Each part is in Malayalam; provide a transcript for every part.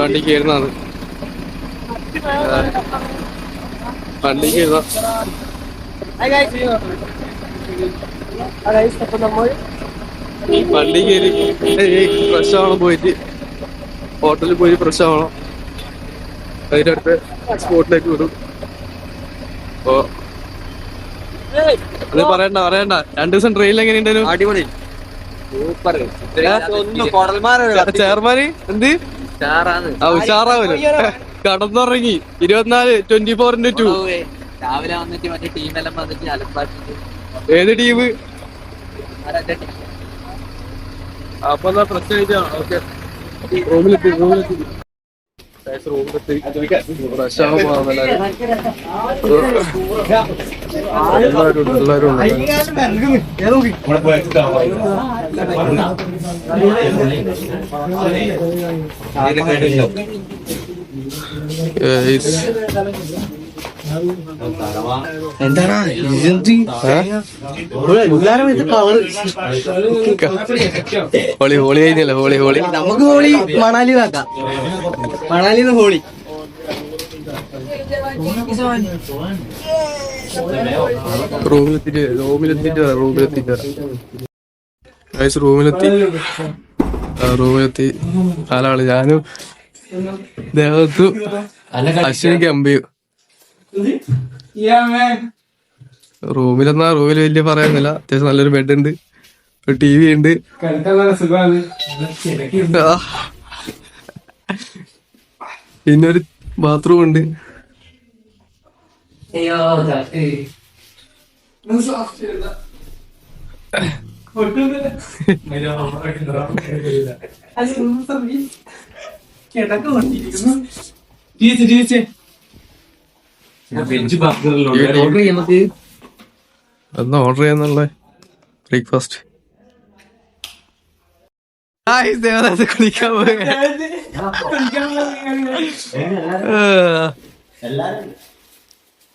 വണ്ടിക്ക് കയറുന്നത് വണ്ടിക്ക് വണ്ടി കയറി ഫ്രഷ് ആവണം, പോയിട്ട് ഹോട്ടലിൽ പോയി ഫ്രഷ് ആവണം. അതിൻ്റെ അടുത്ത് സ്പോട്ടിലേക്ക് വിടും. അപ്പോ അത് പറയണ്ട 2 ദിവസം ട്രെയിനിൽ എങ്ങനെയുണ്ടായിരുന്നു? അടിപൊളി, ചെയർമാന് എന്ത് ഉഷാറാവല്ലോ. കടന്നുറങ്ങി 24/24/2. രാവിലെ വന്നിട്ട് മറ്റേ ടീമെല്ലാം വന്നിട്ട് അലപ്പാട്ടിട്ട്. ഏത് ടീം? അപ്പൊ എന്നാ പ്രശ്നം ഓക്കെ. റൂമിലെത്തി എല്ലാരും എന്താണ് ഹോളി കഴിഞ്ഞല്ലേ? ഹോളി നമുക്ക് ഹോളി മണാലി ആക്കാം. മണാലിന്ന് ഹോളി. റൂമിലെത്തി 4 ആള്. ഞാനും ദേവത്തു, അശ്വിനും കമ്പിയും. റൂമിൽ വലിയ പറയാനില്ല. അത്യാവശ്യം നല്ലൊരു ബെഡ് ഉണ്ട്, ഒരു TV ഉണ്ട്, പിന്നെ ഒരു ബാത്റൂം ഉണ്ട്. ഒന്ന് ഓർഡർ ചെയ്യാന്നുള്ള ബ്രേക്ക്ഫാസ്റ്റ്. കുളിക്കാൻ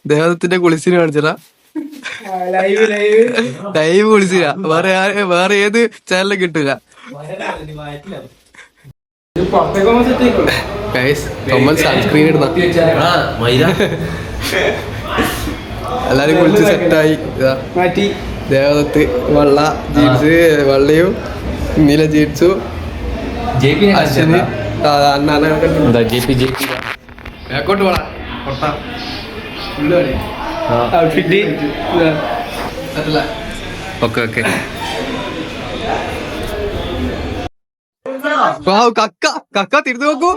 ദേവദത്തിന്റെ കുളിസിന് കാണിച്ചടാ. ലൈവ് കുളിസിന വേറെ ഏത് ചാനലും കിട്ടൂല. സൺസ്ക്രീൻ ഇടുന്ന എല്ലാരും കുളിച്ച് സെറ്റായി. ദേവദത്ത് വള്ള ജീൻസ്, വള്ളയും നീല ജീൻസും, അശ്വിന് ബാക്കോട്ട് പോടാ. ഓക്കെ കക്ക തിരിഞ്ഞു നോക്കൂ.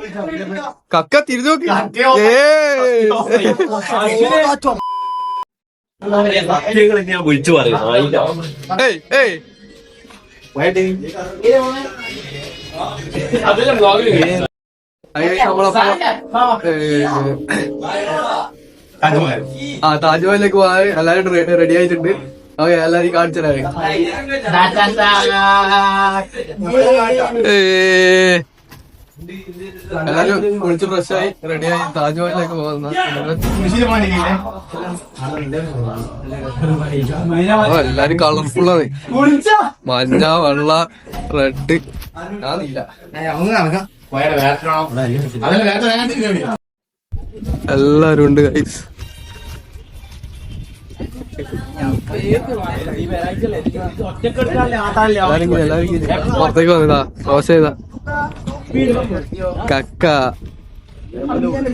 ഞാൻ വിളിച്ചു പറയുന്നു. താജ്മഹലിലേക്ക് പോകാൻ എല്ലാരും റെഡി ആയിട്ടുണ്ട്. ഓക്കെ, എല്ലാരും കാണിച്ചതായി. എല്ലാരും കുളിച്ച് ഫ്രഷായി റെഡിയായി താജ്മഹലിലേക്ക് പോകുന്ന എല്ലാരും കളർഫുള്ളാണ്. മഞ്ഞ, വെള്ള, റെഡ്. എല്ലാരും ഉണ്ട് ഗൈസ്. പുറത്തേക്ക് വന്നതാ റോസ് ചെയ്താ കക്ക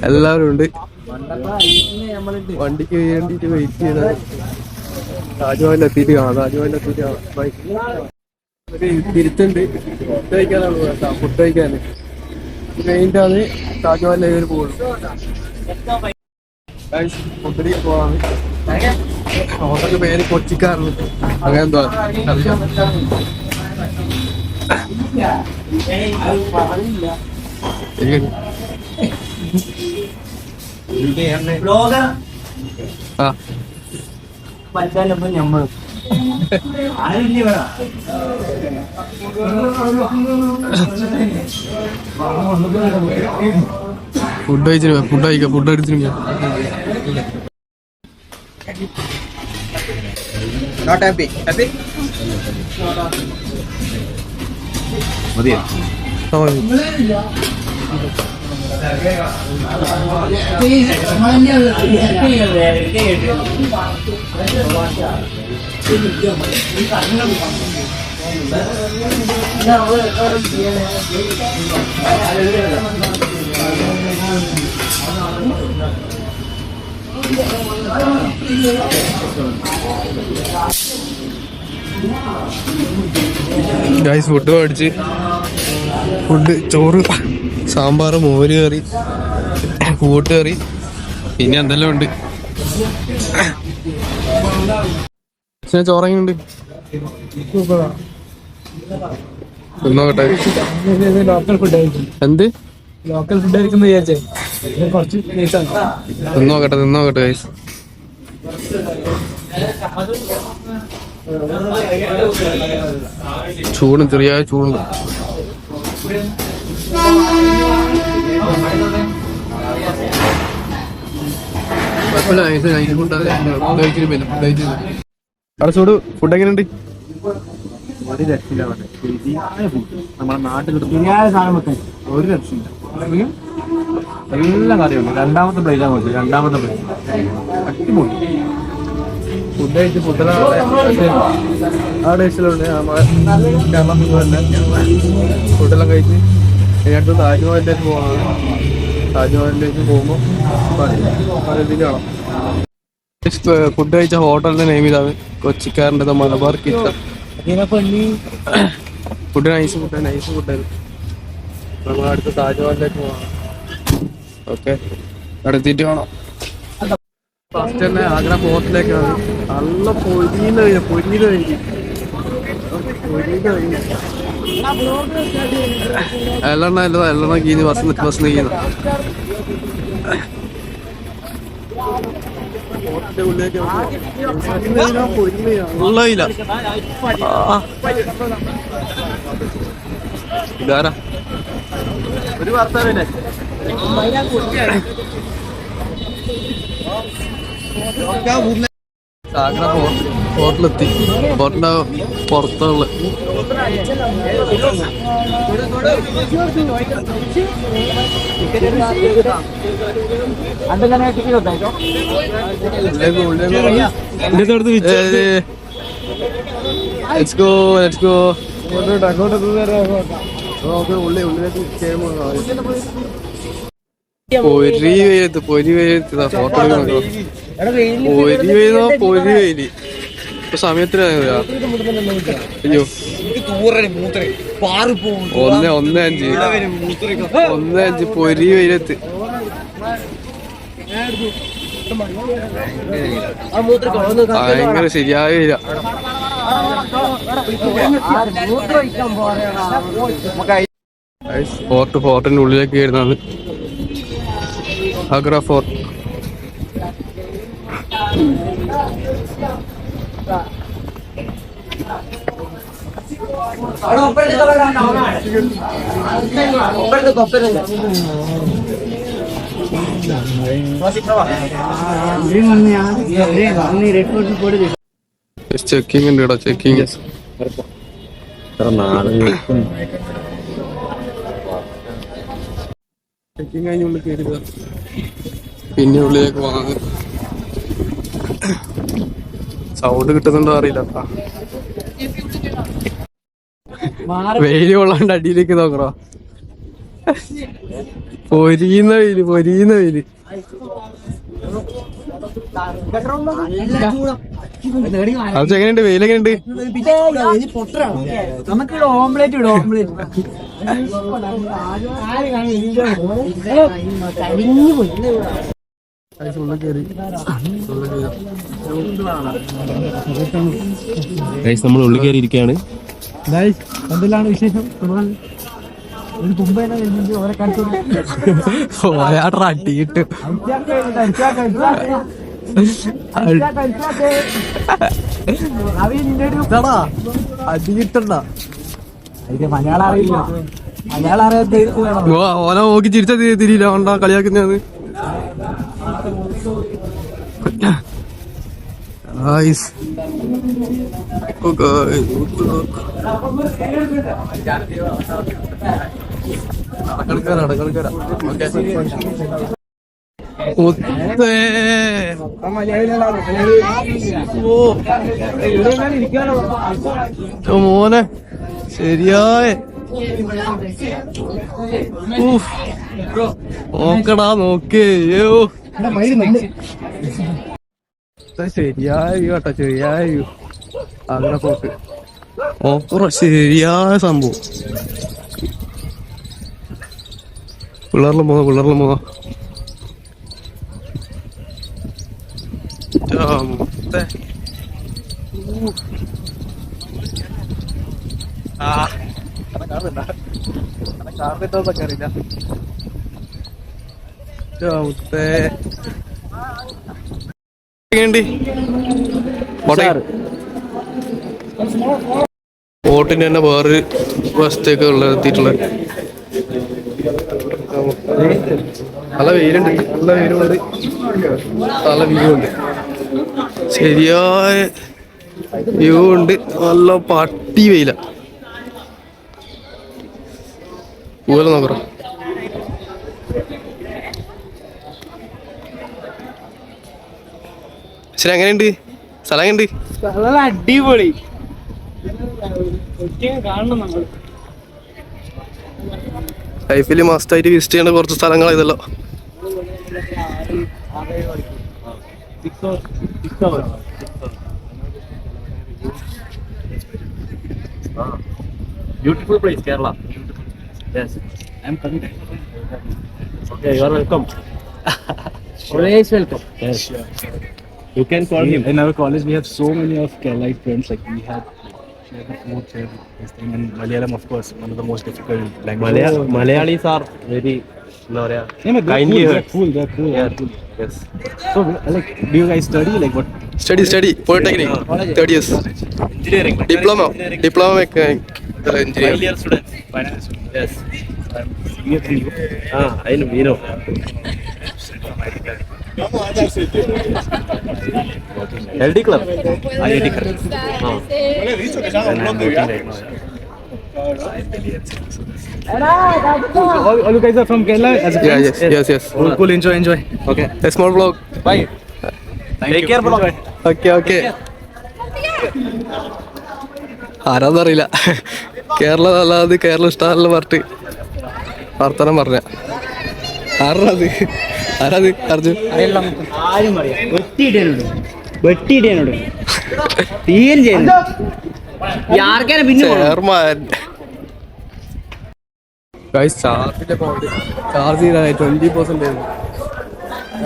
എല്ലാവരും ഉണ്ട്. വണ്ടിക്ക് വേണ്ടിട്ട് വെയിറ്റ് ചെയ്ത താജ്മഹലിലെത്തിയിട്ട് തിരിച്ചുണ്ട്. ഫുഡ് കഴിക്കാനാണ് ഫുഡ് കഴിക്കാൻ കഴിഞ്ഞിട്ടാണ് താജ്മഹലിലേക്ക് പോകുള്ളൂ. ഫുഡിലേക്ക് പോവാണ്. ഹോട്ടലിന്റെ പേര് കൊച്ചിക്കാറിന് അങ്ങനെ എന്തോ ഫുഡ് അടിച്ചിട്ട് Not happy. Happy? മതിയോ? ഗൈസ് ഫുഡ് മേടിച്ച് ഫുഡ് ചോറ് സാമ്പാർ മോര് കറി കൂട്ടുകറി പിന്നെ എന്തെല്ലാം ഉണ്ട്. ചോറങ്ങുണ്ട് നോക്കട്ടെ. ലോക്കൽ ഫുഡ് എന്ത് ലോക്കൽ ഫുഡ് ആയിരിക്കും വിചാരിച്ചേ കുറച്ച് തിന്നോക്കട്ടെ തിന്നോക്കട്ടെ ഗൈസ്. ചൂടും ചെറിയ ചൂടും. അവിടെ ചൂട് ഫുഡ് എങ്ങനെയുണ്ട്? ഒരു രക്ഷയില്ല. നമ്മുടെ നാട്ടിൽ സാധനം വെക്കാൻ ഒരു രക്ഷയില്ല. എല്ലാം കറിയുണ്ട്. രണ്ടാമത്തെ പ്ലേറ്റാണ് കൊടുത്തത്. രണ്ടാമത്തെ പ്ലേറ്റ് അടിപൊളി ഫുഡ് കഴിച്ച് ഫുഡെല്ലാം ആ ഡേയ്സിലുണ്ട്. ഫുഡെല്ലാം കഴിച്ച് അതിനടുത്ത് താജ്മഹലിലേക്ക് പോകണം. താജ്മഹലിലേക്ക് പോകുമ്പോൾ ഇതിൽ കാണാം. ഫുഡ് കഴിച്ച ഹോട്ടലിന്റെ നെയിം ഇതാണ്, കൊച്ചിക്കാരൻ്റെ മലബാർ കിച്ചൺ. ഫുഡ് നൈസ് ഫുഡായിരുന്നു. നമ്മൾ അടുത്ത് താജ്മഹലിലേക്ക് പോകണം. ഓക്കെ, അടുത്തിട്ട് കാണാം. ഫസ്റ്റ് തന്നെ ആഗ്ര ഫോർട്ടിലേക്കാണ്. നല്ല പൊരിയുന്ന എല്ലെണ്ണ കീഞ്ഞ് ബസ് കീഞ്ഞ ഉള്ളില്ല. ഇതാരാ ഒരു വർത്താനല്ലേ? ആഗ്ര ഫോർട്ടിലെത്തി. ഫോർട്ടിന്റെ പുറത്തുള്ള പൊരി വെയിലത്ത് ഫോട്ടോ എടുക്കണോ? പൊരി വെയില് ഇപ്പൊ സമയത്തിന്. അയ്യോ 1:05 പൊരി വെയിലത്ത്. ഭയങ്കര ശരിയായ വെയില. ഫോർട്ടിന്റെ ഉള്ളിലേക്ക് കയറുന്നതാണ് ആഗ്ര ഫോർട്ട്. ചെക്കിങ് ഉണ്ട് ഇവിടെ. ചെക്കിങ് കഴിഞ്ഞ ഉള്ളിൽ കയറുക. പിന്നെ ഉള്ളിലേക്ക് പോകുന്നത് സൗണ്ട് കിട്ടുന്നുണ്ടോ അറിയില്ല. വെയില് കൊള്ളാണ്ട് അടിയിലേക്ക് നോക്കണോ? പൊരിയുന്ന വെയില്. അത് എങ്ങനെയുണ്ട്? വെയിലെങ്ങനെയുണ്ട്? നമുക്ക് ഓംപ്ലേറ്റ് ഇടും. ഓംപ്ലേറ്റ് നമ്മൾ ഉള്ളിൽ കയറി ഇരിക്കുകയാണ്. എന്തെല്ലാം വിശേഷം? അടിയിട്ട് അടിയിട്ടണ്ട. മലയാളം അറിയില്ല. മലയാളം അറിയാത്ത ഓന നോക്കി ചിരിച്ച തിരിയില്ല. കൊണ്ടാ കളിയാക്കുന്നത്. അടക്കളക്കാരാ മോനെ ശരിയായ നോക്കടാ നോക്കേ ശരിയായി കേട്ടോ ശരിയായി ആഗ്ര ഫോർട്ട് ഓപ്പറ ശരിയായ സംഭവം പിള്ളേറിലും പോകാം ബോട്ടിന് തന്നെ വേറൊരു വശത്തേക്ക് എത്തിയിട്ടുള്ള നല്ല വെയിലുണ്ട് നല്ല വെയിലുണ്ട് നല്ല വ്യൂ ഉണ്ട് ശരിയായ വ്യൂ ഉണ്ട് നല്ല പട്ടി വെയില പോലെ നോക്കറ ശരി എങ്ങനെയുണ്ട് സ്ഥലം എങ്ങനെയുണ്ട് അടിപൊളി ലൈഫിൽ മസ്റ്റായിട്ട് വിസിറ്റ് ചെയ്യേണ്ട കുറച്ച് സ്ഥലങ്ങളായതല്ലോ Beautiful place, Kerala. Yes. I'm coming. Okay, you are welcome. Always welcome. Yes. You can call him. In our college, we have so many of Keralite friends. Like we have share the food, share this thing, and Malayalam, of course, one of the most difficult languages. Malayalis are very kindly heard. They're cool. Yeah. Cool. Yes. So, like, do you guys study? Like, what? Study polytechnic 3 years Engineering. diploma mechanic engineering. 5 year student. Final student. Yes. I'm senior to you. I know you know LD club. IIT club. And I'm working right now. All you guys are from Kerala as a friends? Yes. Cool. Enjoy. Okay. A small vlog. Bye. Take care, bro. Okay. ആരാന്നറിയില്ല Kerala അല്ലാതെ കേരള ഇഷ്ടമല്ല പറഞ്ഞിട്ട് വർത്തനം പറഞ്ഞ ആരാത് അർജുൻ ആരും പറയാം വെട്ടിയിടാനോട് തീരും ചെയ്യുന്നു ആർക്കാരെ പിന്നെ ചെയർമാൻ ചാർജിന്റെ ചാർജ് ചെയ്താൽ 20%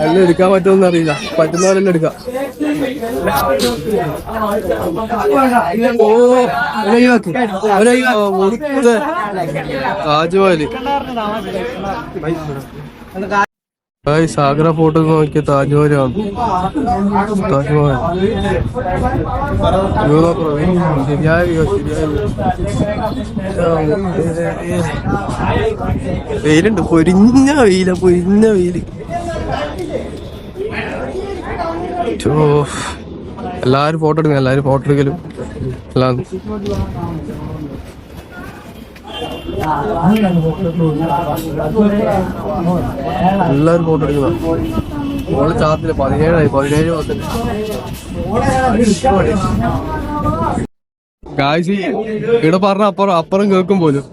എല്ലാം എടുക്കാൻ പറ്റുമെന്ന് അറിയില്ല പറ്റുന്നവരെല്ലാം എടുക്കാം താജ്മഹല് സാഗര ഫോട്ടോ നോക്കിയ താജ്മഹലാണ് ശരിയായ വെയിലുണ്ട് പൊരിഞ്ഞ വെയില് എല്ലാരും ഫോട്ടോ എടുക്കലും എല്ലാം എല്ലാരും ഫോട്ടോ എടുക്കുന്ന ഓള് ചാർജില് 17 ഗായ്സ് ഇവിടെ പറഞ്ഞ അപ്പുറം കേൾക്കും പോലും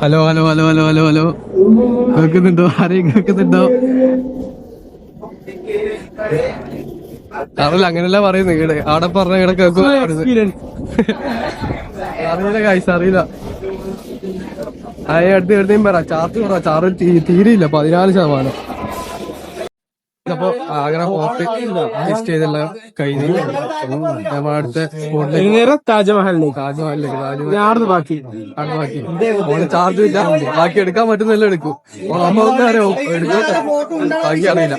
ഹലോ കേൾക്കുന്നുണ്ടോ ആരെയും കേൾക്കുന്നുണ്ടോ അറിയില്ല അങ്ങനെയല്ല പറയുന്നത് ഇവിടെ ആടെ പറഞ്ഞ ഇവിടെ കേൾക്കും അറിയില്ല കായ്സ് അറിയില്ല അടുത്ത് എവിടെയും പറ ചാർജ് തീരെയില്ല 14%. അപ്പൊ ആഗ്ര ഫോർട്ട് ടെസ്റ്റ് ചെയ്തുള്ള കഴിഞ്ഞു. നമ്മൾ അടുത്ത സ്പോട്ടിലേക്ക് താജ്മഹലിലേക്ക് ബാക്കി ചാർജ് ഇല്ല, ബാക്കി എടുക്കാൻ പറ്റുന്നില്ല എടുക്കും. അപ്പൊ എടുക്കും ബാക്കി അറിയില്ല.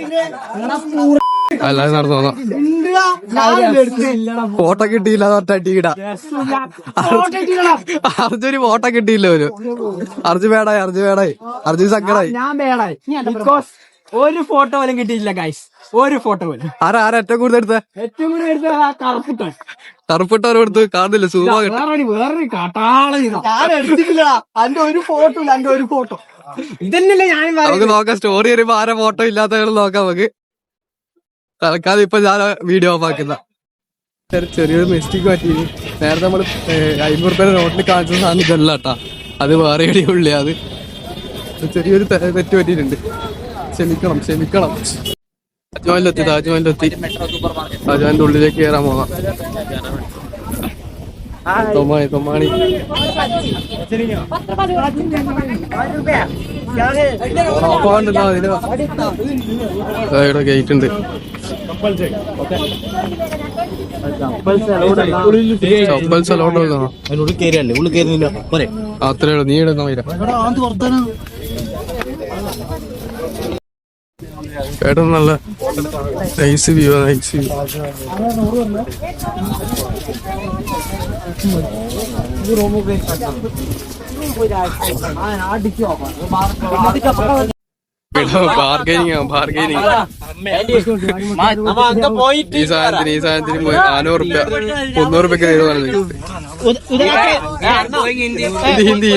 അല്ലാതെ നടന്നു പോകാം. ഫോട്ടോ കിട്ടിയില്ല ടീടാ. അർജുന് ഫോട്ടോ കിട്ടിയില്ല. ഒരു അർജുൻ വേടായി അർജുൻ സങ്കടായി. ഞാൻ വേടായി ബിക്കോസ് ഒരു ഫോട്ടോ പോലും കിട്ടിയില്ല ഗൈസ്. ഒരു ഫോട്ടോ പോലും. ആരാ ഏറ്റവും കൂടുതൽ എടുത്ത? ഏറ്റവും കൂടുതൽ എടുത്ത കറുപ്പിട്ടവരെ എടുത്ത് കാണുന്നില്ല. വേറൊരു കാട്ടാള എടുത്തിട്ടില്ല. അതിന്റെ ഒരു ഫോട്ടോ ഇല്ല. അതിന്റെ ഒരു ഫോട്ടോ ഇതന്നെയല്ലേ ഞാൻ നമുക്ക് നോക്കാം. സ്റ്റോറി വരുമ്പോ ആരെ ഫോട്ടോ ഇല്ലാത്തവർ നോക്കാം നമുക്ക്. തൽക്കാലം ഇപ്പൊ ഞാൻ വീഡിയോ ഓഫ് ആക്കുന്ന. ചെറിയൊരു മിസ്റ്റേക്ക് പറ്റി. നേരത്തെ നമ്മള് 50 രൂപ നോട്ടിൽ കാണിച്ച സാധനം ഇതല്ല കേട്ടാ. അത് വേറെ എവിടെയുള്ളേ. അത് ചെറിയൊരു തെറ്റ് പറ്റിയിട്ടുണ്ട്. ക്ഷമിക്കണം. താജ്മഹലിലെത്തി. താജ്മഹലിന്റെ ഉള്ളിലേക്ക് കയറാൻ പോകാം. തൊമ്മാണി ഇവിടെ ഗേറ്റ് ഉണ്ട്. അത്രേ ഉള്ളൂ. നീ ഇടുന്ന ചേട്ടൻ നല്ല നൈസ് വ്യൂ. ബാർഗൈനിങ് ഈ സാധനത്തിന് 400 രൂപ 300 രൂപയ്ക്ക് ഹിന്ദി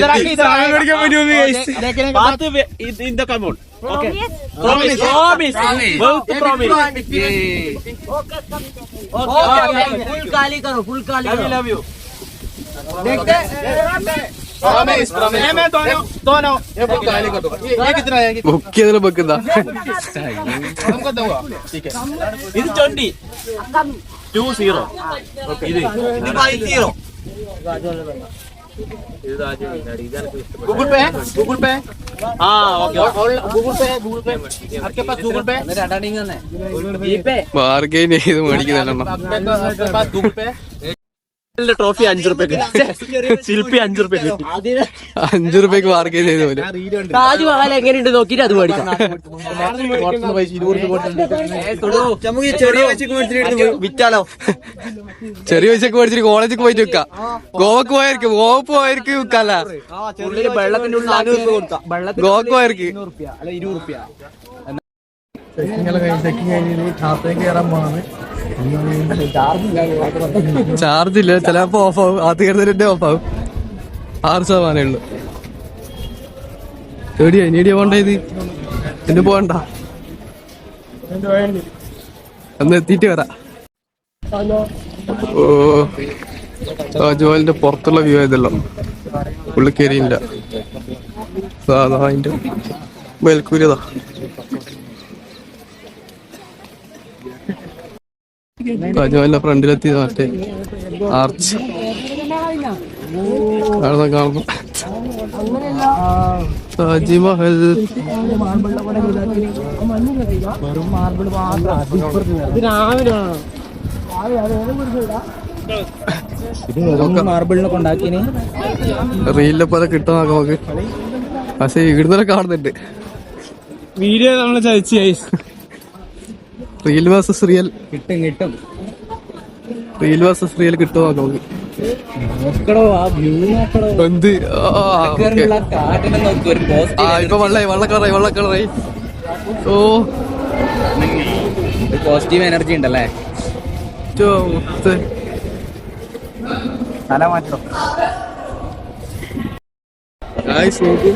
ബുക്ക് ചെയ്തല്ലോ. ബുക്കെന്താ ഇത് 20 ഇത് गूगल पे हाँ ओके गूगल पे आपके पास गूगल पे ബാർഗൈൻ ചെയ്ത് മേടിക്കുന്നല്ലോ. गूगल पे ट्रॉफी 5 रुपए ശില്പി 5 रुपए 5 രൂപയ്ക്ക് ബാർഗൈൻ ചെയ്ത് പോലെ. താജ്മഹൽ എങ്ങനെയുണ്ട് നോക്കിട്ട് അത് മേടിക്കാം. വിറ്റാലോ? ചെറിയ പൈസക്ക് മേടിച്ചിട്ട് കോളേജിൽ പോയിട്ട് വിൽക്കാം. ഗോവക്ക് പോയവർക്ക് വിൽക്കാല്ല. വെള്ളത്തിന്റെ ഉള്ളിൽ ഗോവക്ക് പോയവർക്ക് ചാർജ് ഇല്ല. ചിലപ്പോ ഓഫാവും. അത് കയറുന്നതിന്റെ ഓഫാവും. 6% ഉള്ളു. നീടിയ പോണ്ട. ഇത് എന്നെ പോകണ്ട. ഒന്ന് എത്തിയിട്ട് വരാം. ഓ താജ്മഹലിന്റെ പുറത്തുള്ള വ്യൂ ആയതല്ലോ. ഉള്ളിൽ കയറിയില്ല. അതിന്റെ മേൽക്കൂരിയതാ. താജ്മഹലിന്റെ ഫ്രണ്ടിലെത്തി. മറ്റേ ആർച്ച് കാണുന്നു. താജ്മഹൽ മാർബിളിനെ കൊണ്ടാക്കിന് റീലിലപ്പോ അത് കിട്ടാൻ നോക്കാം നമുക്ക്. പക്ഷെ ഇവിടുന്ന് കാണുന്നുണ്ട്. വീഡിയോ നമ്മള് ചതിച്ചു. റിയൽ വേഴ്സസ് റിയൽ കിട്ടും റിയൽ വേഴ്സസ് റിയൽ കിട്ടുമോ നമുക്ക്. എന്ത് ഇപ്പൊ വെള്ളക്കളറായി. ഓ പോസിറ്റീവ് എനർജി ഉണ്ടല്ലേ. തല മാറ്റം നോക്കൂ.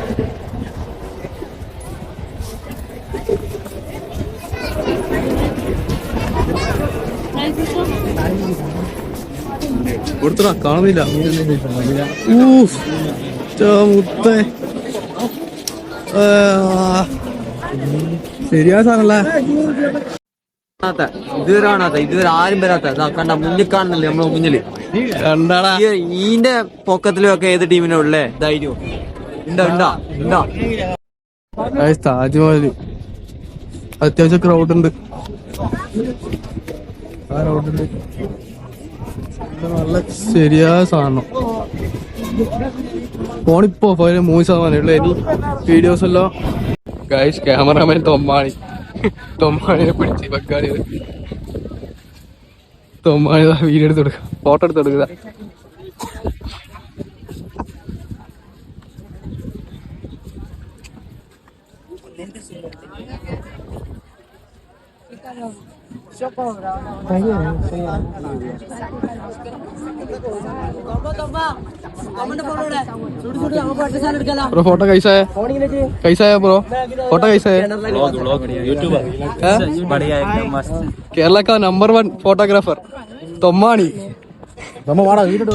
കൊടുത്തടാ കാണുന്നില്ല. മുത്തേ ശരിയാ സാറല്ലേ. ഇതുവരെ കാണാത്ത, ഇതുവരെ ആരും വരാത്ത കണ്ട മുന്നിൽ കാണുന്നില്ലേ നമ്മളെ മുന്നില് കണ്ടാടാ. ഈന്റെ പൊക്കത്തിലും ഒക്കെ ഏത് ടീമിനാ ഉള്ളേ ധൈര്യം ഉണ്ടാ. താജ്മഹല് അത്യാവശ്യം ക്രൗഡ് ഉണ്ട്. നല്ല ശരിയായ സാധനം. ഫോണിപ്പോ 3% ഉള്ളു. ഇനി വീഡിയോസ് എല്ലാം ഗൈസ് ക്യാമറാമാൻ തൊമ്മാണി തൊമ്മാണിനെ പിടിച്ച് ബംഗാളി. തൊമ്മാണി വീഡിയോ എടുത്ത് കൊടുക്കുക, ഫോട്ടോ എടുത്ത് കൊടുക്കുക. ब्रो फोटो कैसा है? कैसा है ब्रो? फोटो कैसा है? यूट्यूबर बढ़िया एकदम मस्त. केरला का नंबर 1 फोटोग्राफर तोम्मानी. നമ്മ വാടാ വീട്ടിട്ട്